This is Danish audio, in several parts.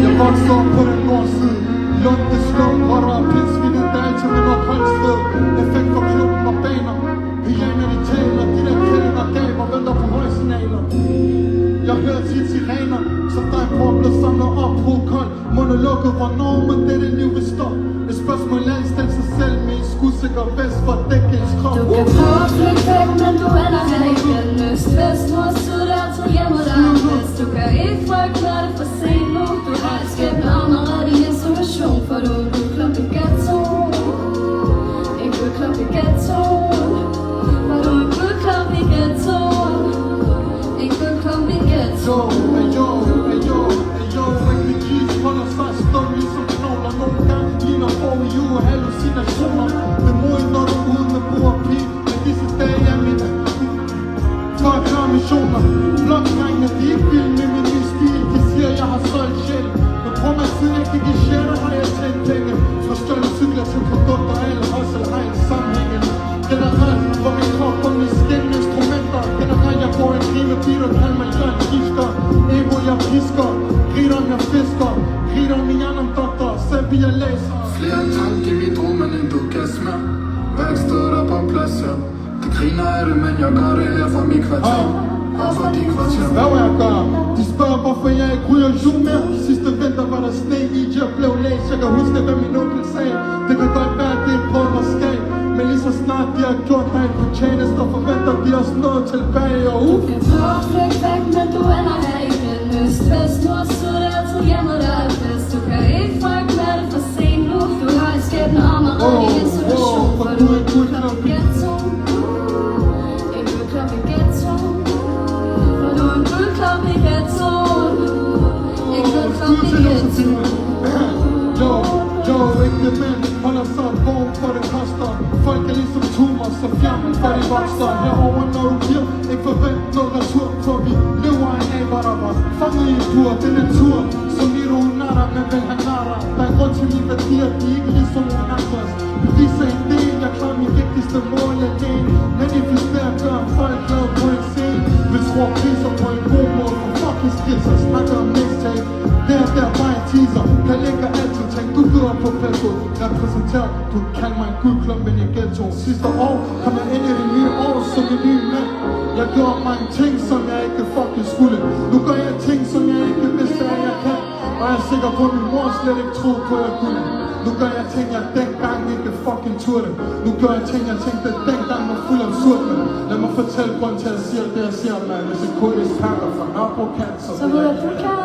Jeg vokser op på den nordside. Lunde slum, rotter og pindsvin en dag til min opholdssted. Effekt for klubben og baner. Hyæner de taler, de der kælder gaber venter på højsignaler. Jeg hører tit sirener, så der er problem samler op på kold. Monologet, hvornår må dette liv vil stå? Et spørgsmål er i sig selv med en skudsikker vest for at dække ens krop. Du kan prøve at flytte væk, men du ender her igen. Øst, vest, nord, syd, der tog hjem og der er bedst. Du kan ikke frygte, når det er for sent nu. Du har et skæbne om og ret i isolation, for du er en guldklump i ghettoen. En guldklump i ghettoen. For du er en guldklump i ghettoen. En guldklump i ghettoen. Ayo, refugees holder sig stå ligesom knogler. Nogle gange ligner for you hallucinationer. Det er modigt, når du er ude med bror og pige. Men disse dage er mine klare missioner. Blokdrengene, de er ikke vilde med min nye stil. De siger, jeg har solgt sjæl. Men prøv mig siden jeg kan give shatter, har jeg tjent penge. Fra stjålet cykler til produkter, alle hustle har en sammenhæng. Generelt, hvor min krop og min skændende instrumenter. Generelt, jeg får en rimebil og kalder mig Jørgen Kisker. Ego, jeg pisker. Rigdom, jeg fisker. Rigdom, min hjernomdoktor. Selv jeg læser. Flere tanker i mit rum, men en du kan smøre. Værksted der på plads her. Det griner af det, men jeg gør det her for mit kvarter. Og for dit kvarter. Hvad vil jeg gøre? De spørger, hvorfor jeg ikke ryger jul mere. Sidste vinter var der sne i, jeg blev læst. Jeg kan huske, hvad min onkel sagde. Det kan godt være, det er på mig skab. Men lige så snart de har gjort mig en fortjeneste, og forventer de også noget tilbage. Og Du kan prøve at flytte væk, men du ender her igen. Øst, vest, nord, syd, der tog hjem og der er bedst. Du kan ikke frygte, når det er for sent nu. Du har et skæbne om og ret i isolation, for du er en guldklump i ghettoen. En guldklump i ghettoen. For du er en guldklump i ghettoen. En guldklump i ghettoen. Jo, ægte mænd holder sig vågen, for det koster. Folk er ligesom tumor, så fjern for de vokser. Herover når du giver, ikke forvent noget retur. For vi lever af, hvor der var fanget i bur. Det er natur, som i du natter, men vel han natter. Der er grund til mine værdier, de er ikke ligesom nogen andres. Beviser en del, jeg klarer min vigtigste mål alene. Manifesterer, gør folk glade på en scene. Vil tro priser på en god måde, for fucking skidser. Snakker om mixtape, der bare en teaser. Jeg lægger altid tænk, du dør på pæsod. Repræsenterer, du kalder mig en guldklump i ghetto. Sidste år kom jeg ind i det nye år som en ny mand. Jeg gjorde mange ting, som jeg ikke fucking skulle. Nu gør jeg ting, som jeg ikke vidste, at jeg kan. Og jeg er sikker på, at min mor slet ikke troede på, at jeg kunne. Nu gør jeg ting, jeg dengang ikke fucking turde. Nu gør jeg ting, jeg tænkte, at dengang var fuld absurd. Men lad mig fortælle grund til, at jeg siger det, jeg siger, man. Hvis en kodis pakker fra Nørrebro-kant, Så ved jeg, du kan.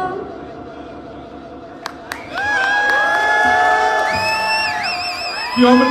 Jo, men